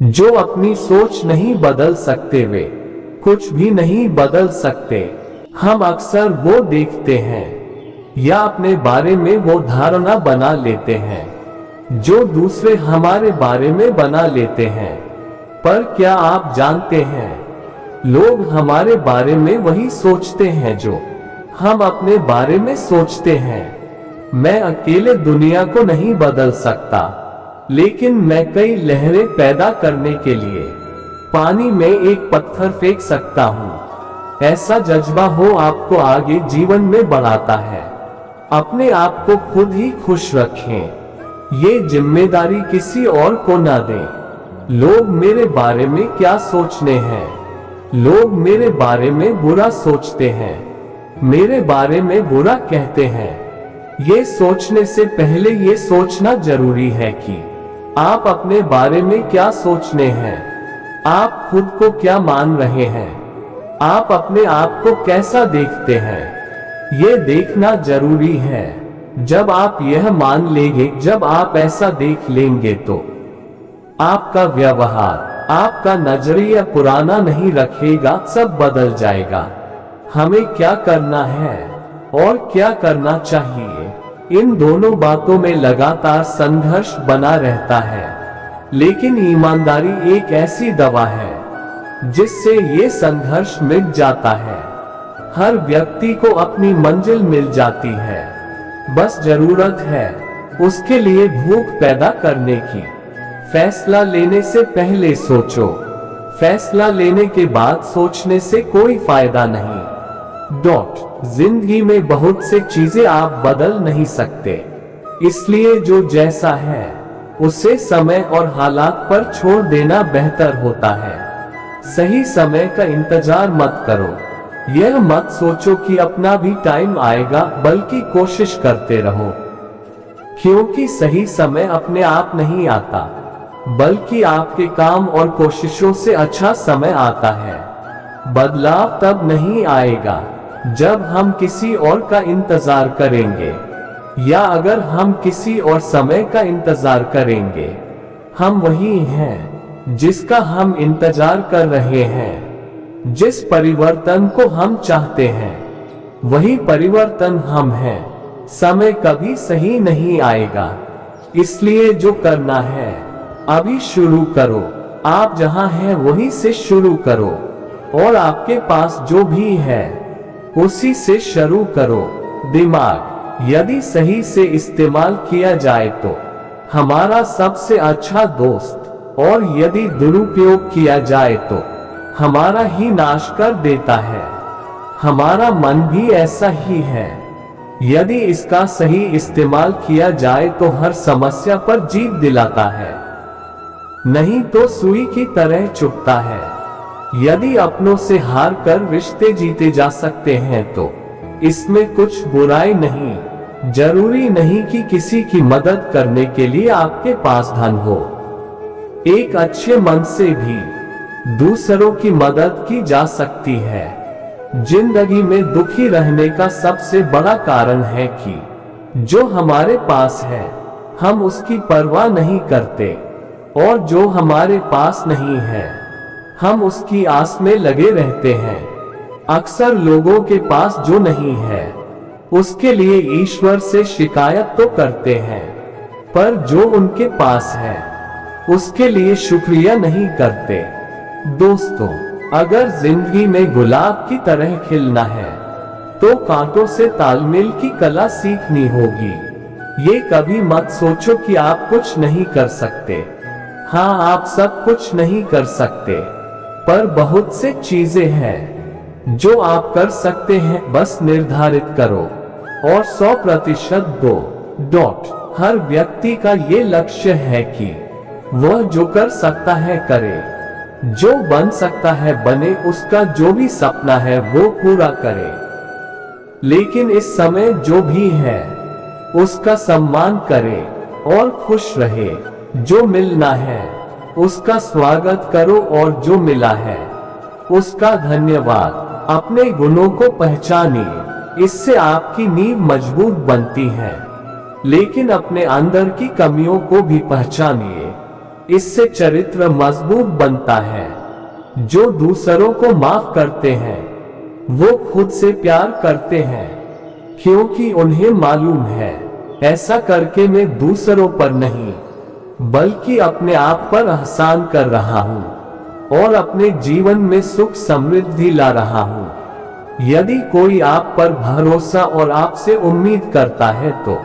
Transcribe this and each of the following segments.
जो अपनी सोच नहीं बदल सकते वे कुछ भी नहीं बदल सकते। हम अक्सर वो देखते हैं या अपने बारे में वो धारणा बना लेते हैं जो दूसरे हमारे बारे में बना लेते हैं। पर क्या आप जानते हैं, लोग हमारे बारे में वही सोचते हैं जो हम अपने बारे में सोचते हैं। मैं अकेले दुनिया को नहीं बदल सकता, लेकिन मैं कई लहरें पैदा करने के लिए पानी में एक पत्थर फेंक सकता हूँ। ऐसा जज्बा हो आपको आगे जीवन में बढ़ाता है। अपने आप को खुद ही खुश रखें, ये जिम्मेदारी किसी और को ना दें। लोग मेरे बारे में क्या सोचने हैं? लोग मेरे बारे में बुरा सोचते हैं, मेरे बारे में बुरा कहते हैं। ये सोचने से पहले ये सोचना जरूरी है कि आप अपने बारे में क्या सोचने हैं। आप खुद को क्या मान रहे हैं? आप अपने आप को कैसा देखते हैं? ये देखना जरूरी है। जब आप यह मान लेंगे, जब आप ऐसा देख लेंगे तो आपका व्यवहार, आपका नजरिया पुराना नहीं रखेगा, सब बदल जाएगा। हमें क्या करना है और क्या करना चाहिए, इन दोनों बातों में लगातार संघर्ष बना रहता है। लेकिन ईमानदारी एक ऐसी दवा है जिससे ये संघर्ष मिट जाता है। हर व्यक्ति को अपनी मंजिल मिल जाती है, बस जरूरत है उसके लिए भूख पैदा करने की। फैसला लेने से पहले सोचो, फैसला लेने के बाद सोचने से कोई फायदा नहीं। जिंदगी में बहुत से चीजें आप बदल नहीं सकते, इसलिए जो जैसा है उसे समय और हालात पर छोड़ देना बेहतर होता है। सही समय का इंतजार मत करो, यह मत सोचो कि अपना भी टाइम आएगा, बल्कि कोशिश करते रहो, क्योंकि सही समय अपने आप नहीं आता, बल्कि आपके काम और कोशिशों से अच्छा समय आता है। बदलाव तब नहीं आएगा जब हम किसी और का इंतजार करेंगे, या अगर हम किसी और समय का इंतजार करेंगे। हम वही हैं जिसका हम इंतजार कर रहे हैं। जिस परिवर्तन को हम चाहते हैं वही परिवर्तन हम हैं। समय कभी सही नहीं आएगा, इसलिए जो करना है अभी शुरू करो। आप जहां हैं वहीं से शुरू करो, और आपके पास जो भी है उसी से शुरू करो। दिमाग यदि सही से इस्तेमाल किया जाए तो हमारा सबसे अच्छा दोस्त, और यदि दुरुपयोग किया जाए तो हमारा ही नाश कर देता है। हमारा मन भी ऐसा ही है, यदि इसका सही इस्तेमाल किया जाए तो हर समस्या पर जीत दिलाता है, नहीं तो सुई की तरह चुभता है। यदि अपनों से हार कर रिश्ते जीते जा सकते हैं तो इसमें कुछ बुराई नहीं। जरूरी नहीं कि किसी की मदद करने के लिए आपके पास धन हो। एक अच्छे मन से भी दूसरों की मदद की जा सकती है। जिंदगी में दुखी रहने का सबसे बड़ा कारण है कि जो हमारे पास है हम उसकी परवाह नहीं करते, और जो हमारे पास नहीं है हम उसकी आस में लगे रहते हैं। अक्सर लोगों के पास जो नहीं है उसके लिए ईश्वर से शिकायत तो करते हैं, पर जो उनके पास है उसके लिए शुक्रिया नहीं करते। दोस्तों, अगर जिंदगी में गुलाब की तरह खिलना है तो कांटों से तालमेल की कला सीखनी होगी। ये कभी मत सोचो कि आप कुछ नहीं कर सकते। हाँ, आप सब कुछ नहीं कर सकते, पर बहुत से चीजें हैं जो आप कर सकते हैं। बस निर्धारित करो और 100% दो। हर व्यक्ति का ये लक्ष्य है कि वह जो कर सकता है करे, जो बन सकता है बने, उसका जो भी सपना है वो पूरा करे। लेकिन इस समय जो भी है उसका सम्मान करे और खुश रहे। जो मिलना है उसका स्वागत करो, और जो मिला है उसका धन्यवाद। अपने गुणों को पहचानिए, इससे आपकी नींव मजबूत बनती है। लेकिन अपने अंदर की कमियों को भी पहचानिए, इससे चरित्र मजबूत बनता है। जो दूसरों को माफ करते हैं वो खुद से प्यार करते हैं, क्योंकि उन्हें मालूम है ऐसा करके मैं दूसरों पर नहीं बल्कि अपने आप पर एहसान कर रहा हूँ और अपने जीवन में सुख समृद्धि ला रहा हूँ। यदि कोई आप पर भरोसा और आपसे उम्मीद करता है तो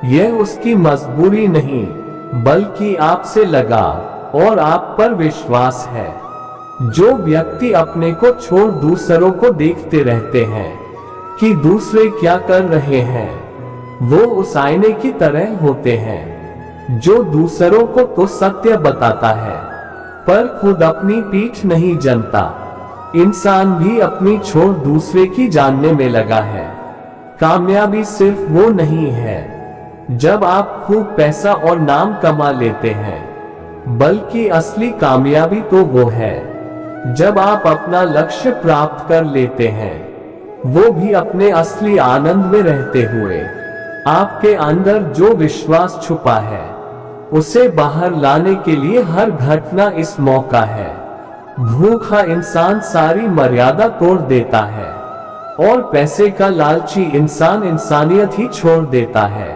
यह उसकी मजबूरी नहीं बल्कि आपसे लगाव और आप पर विश्वास है। जो व्यक्ति अपने को छोड़ दूसरों को देखते रहते हैं कि दूसरे क्या कर रहे हैं, वो उस आईने की तरह होते हैं जो दूसरों को तो सत्य बताता है पर खुद अपनी पीठ नहीं जानता। इंसान भी अपनी छोड़ दूसरे की जानने में लगा है। कामयाबी सिर्फ वो नहीं है जब आप खूब पैसा और नाम कमा लेते हैं, बल्कि असली कामयाबी तो वो है जब आप अपना लक्ष्य प्राप्त कर लेते हैं, वो भी अपने असली आनंद में रहते हुए। आपके अंदर जो विश्वास छुपा है उसे बाहर लाने के लिए हर घटना इस मौका है। भूखा इंसान सारी मर्यादा तोड़ देता है और पैसे का लालची इंसान इंसानियत ही छोड़ देता है।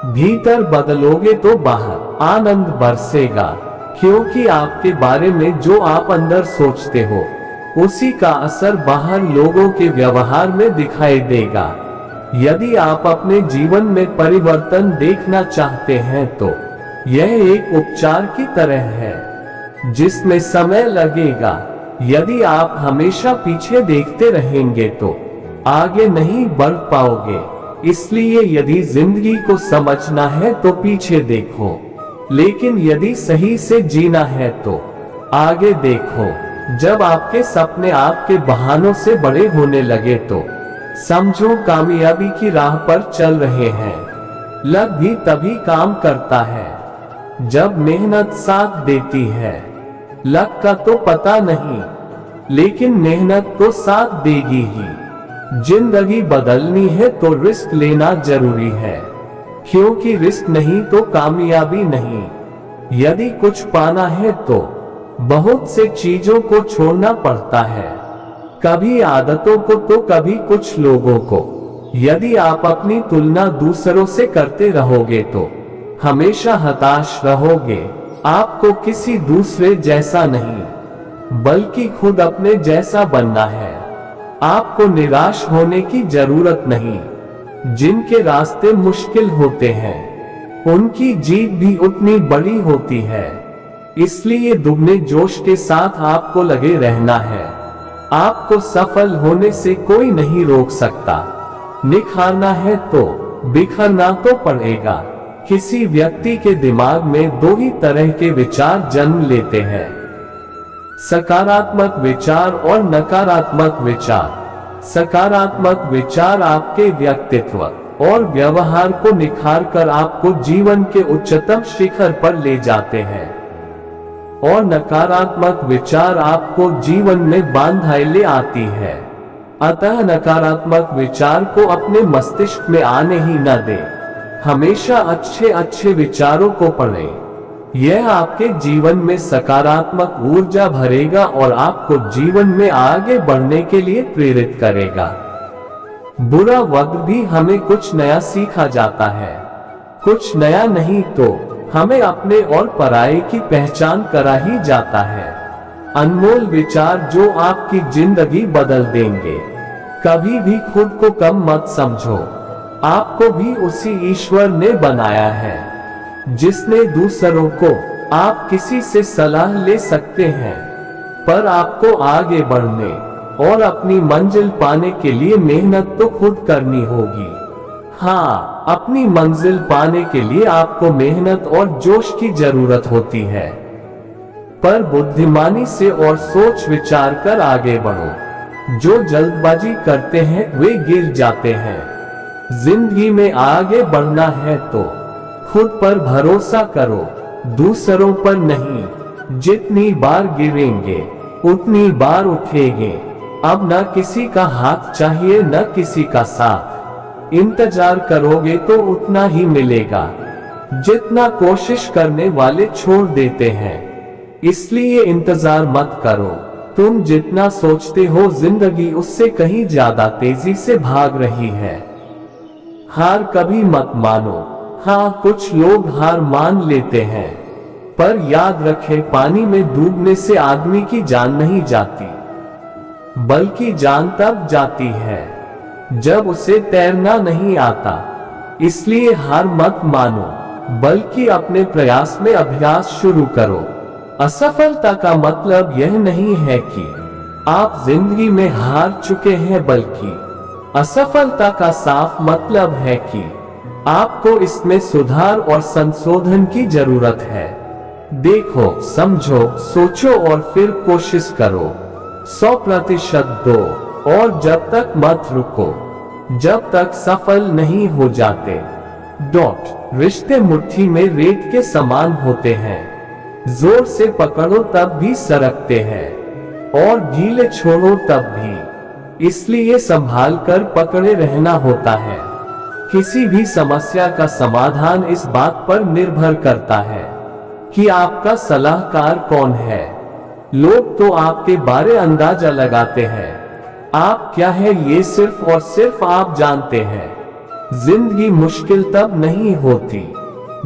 भीतर बदलोगे तो बाहर आनंद बरसेगा, क्योंकि आपके बारे में जो आप अंदर सोचते हो उसी का असर बाहर लोगों के व्यवहार में दिखाई देगा। यदि आप अपने जीवन में परिवर्तन देखना चाहते हैं तो यह एक उपचार की तरह है जिसमें समय लगेगा। यदि आप हमेशा पीछे देखते रहेंगे तो आगे नहीं बढ़ पाओगे। इसलिए यदि जिंदगी को समझना है तो पीछे देखो, लेकिन यदि सही से जीना है तो आगे देखो। जब आपके सपने आपके बहानों से बड़े होने लगे तो समझो कामयाबी की राह पर चल रहे हैं। लक भी तभी काम करता है जब मेहनत साथ देती है। लक का तो पता नहीं, लेकिन मेहनत तो साथ देगी ही। जिंदगी बदलनी है तो रिस्क लेना जरूरी है, क्योंकि रिस्क नहीं तो कामयाबी नहीं। यदि कुछ पाना है तो बहुत से चीजों को छोड़ना पड़ता है, कभी आदतों को तो कभी कुछ लोगों को। यदि आप अपनी तुलना दूसरों से करते रहोगे तो हमेशा हताश रहोगे। आपको किसी दूसरे जैसा नहीं बल्कि खुद अपने जैसा बनना है। आपको निराश होने की जरूरत नहीं। जिनके रास्ते मुश्किल होते हैं उनकी जीत भी उतनी बड़ी होती है। इसलिए दुगने जोश के साथ आपको लगे रहना है। आपको सफल होने से कोई नहीं रोक सकता। निखारना है तो बिखरना तो पड़ेगा। किसी व्यक्ति के दिमाग में दो ही तरह के विचार जन्म लेते हैं, सकारात्मक विचार और नकारात्मक विचार। सकारात्मक विचार आपके व्यक्तित्व और व्यवहार को निखार कर आपको जीवन के उच्चतम शिखर पर ले जाते हैं, और नकारात्मक विचार आपको जीवन में बांधाई ले आती है। अतः नकारात्मक विचार को अपने मस्तिष्क में आने ही न दें। हमेशा अच्छे अच्छे विचारों को पढ़ें। यह आपके जीवन में सकारात्मक ऊर्जा भरेगा और आपको जीवन में आगे बढ़ने के लिए प्रेरित करेगा। बुरा वक्त भी हमें कुछ नया सिखा जाता है। कुछ नया नहीं तो हमें अपने और पराये की पहचान करा ही जाता है। अनमोल विचार जो आपकी जिंदगी बदल देंगे। कभी भी खुद को कम मत समझो। आपको भी उसी ईश्वर ने बनाया है जिसने दूसरों को। आप किसी से सलाह ले सकते हैं, पर आपको आगे बढ़ने और अपनी मंजिल पाने के लिए मेहनत तो खुद करनी होगी। हाँ, अपनी मंजिल पाने के लिए आपको मेहनत और जोश की जरूरत होती है, पर बुद्धिमानी से और सोच विचार कर आगे बढ़ो। जो जल्दबाजी करते हैं वे गिर जाते हैं। जिंदगी में आगे बढ़ना है तो खुद पर भरोसा करो, दूसरों पर नहीं। जितनी बार गिरेंगे उतनी बार उठेंगे। अब न किसी का हाथ चाहिए न किसी का साथ। इंतजार करोगे तो उतना ही मिलेगा। जितना कोशिश करने वाले छोड़ देते हैं। इसलिए इंतजार मत करो। तुम जितना सोचते हो जिंदगी उससे कहीं ज्यादा तेजी से भाग रही है। हार कभी मत मानो। हाँ, कुछ लोग हार मान लेते हैं, पर याद रखें, पानी में डूबने से आदमी की जान नहीं जाती, बल्कि जान तब जाती है जब उसे तैरना नहीं आता। इसलिए हार मत मानो, बल्कि अपने प्रयास में अभ्यास शुरू करो। असफलता का मतलब यह नहीं है कि आप जिंदगी में हार चुके हैं, बल्कि असफलता का साफ मतलब है कि आपको इसमें सुधार और संशोधन की जरूरत है। देखो, समझो, सोचो और फिर कोशिश करो। 100% दो, और जब तक मत रुको जब तक सफल नहीं हो जाते। रिश्ते मुट्ठी में रेत के समान होते हैं, जोर से पकड़ो तब भी सरकते हैं, और ढीले छोड़ो तब भी। इसलिए संभाल कर पकड़े रहना होता है। किसी भी समस्या का समाधान इस बात पर निर्भर करता है कि आपका सलाहकार कौन है। लोग तो आपके बारे अंदाजा लगाते हैं, आप क्या है ये सिर्फ और सिर्फ आप जानते हैं। जिंदगी मुश्किल तब नहीं होती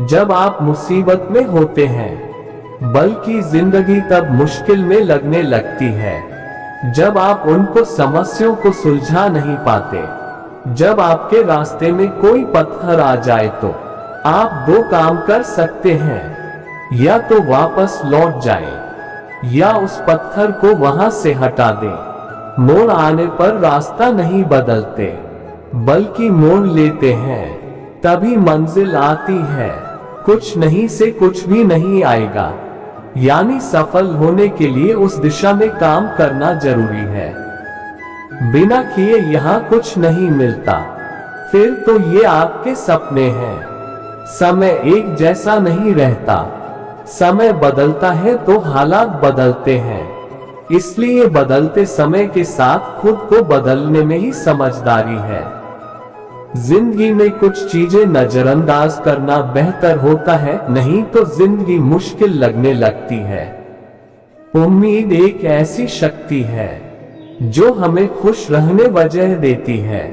जब आप मुसीबत में होते हैं, बल्कि जिंदगी तब मुश्किल में लगने लगती है जब आप उनको समस्याओं को सुलझा नहीं पाते। जब आपके रास्ते में कोई पत्थर आ जाए तो आप दो काम कर सकते हैं, या तो वापस लौट जाएं, या उस पत्थर को वहां से हटा दें। मोड़ आने पर रास्ता नहीं बदलते, बल्कि मोड़ लेते हैं, तभी मंजिल आती है। कुछ नहीं से कुछ भी नहीं आएगा, यानी सफल होने के लिए उस दिशा में काम करना जरूरी है। बिना किए यहाँ कुछ नहीं मिलता। फिर तो ये आपके सपने हैं। समय एक जैसा नहीं रहता, समय बदलता है तो हालात बदलते हैं। इसलिए बदलते समय के साथ खुद को बदलने में ही समझदारी है। जिंदगी में कुछ चीजें नजरअंदाज करना बेहतर होता है, नहीं तो जिंदगी मुश्किल लगने लगती है। उम्मीद एक ऐसी शक्ति है जो हमें खुश रहने वजह देती है।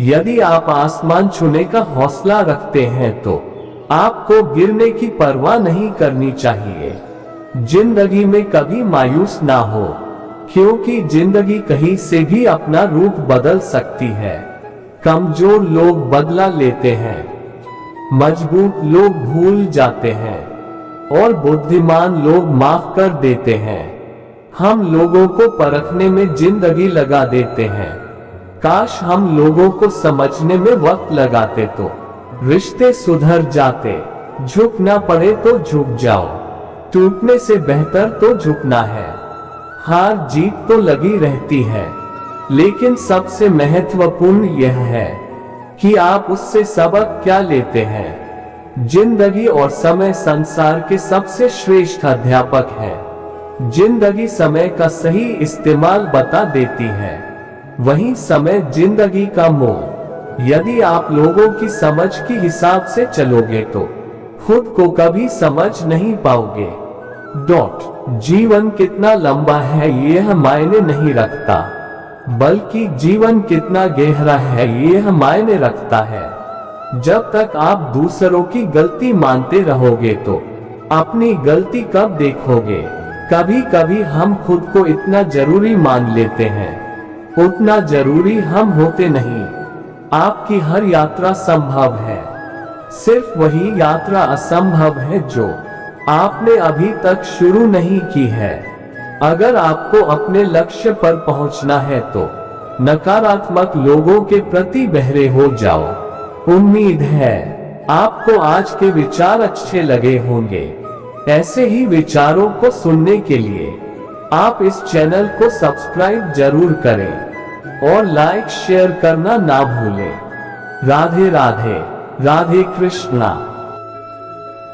यदि आप आसमान छूने का हौसला रखते हैं तो आपको गिरने की परवाह नहीं करनी चाहिए। जिंदगी में कभी मायूस ना हो, क्योंकि जिंदगी कहीं से भी अपना रूप बदल सकती है। कमजोर लोग बदला लेते हैं, मजबूत लोग भूल जाते हैं, और बुद्धिमान लोग माफ कर देते हैं। हम लोगों को परखने में जिंदगी लगा देते हैं। काश हम लोगों को समझने में वक्त लगाते तो रिश्ते सुधर जाते। झुकना पड़े तो झुक जाओ, टूटने से बेहतर तो झुकना है। हार जीत तो लगी रहती है, लेकिन सबसे महत्वपूर्ण यह है कि आप उससे सबक क्या लेते हैं। जिंदगी और समय संसार के सबसे श्रेष्ठ अध्यापक है। जिंदगी समय का सही इस्तेमाल बता देती है, वहीं समय जिंदगी का मोल। यदि आप लोगों की समझ के हिसाब से चलोगे तो खुद को कभी समझ नहीं पाओगे। जीवन कितना लंबा है यह मायने नहीं रखता, बल्कि जीवन कितना गहरा है यह मायने रखता है। जब तक आप दूसरों की गलती मानते रहोगे तो अपनी गलती कब देखोगे। कभी कभी हम खुद को इतना जरूरी मान लेते हैं, उतना जरूरी हम होते नहीं। आपकी हर यात्रा संभव है, सिर्फ वही यात्रा असंभव है जो आपने अभी तक शुरू नहीं की है। अगर आपको अपने लक्ष्य पर पहुंचना है तो नकारात्मक लोगों के प्रति बहरे हो जाओ। उम्मीद है आपको आज के विचार अच्छे लगे होंगे। ऐसे ही विचारों को सुनने के लिए आप इस चैनल को सब्सक्राइब जरूर करें और लाइक शेयर करना ना भूलें। राधे राधे, राधे कृष्णा।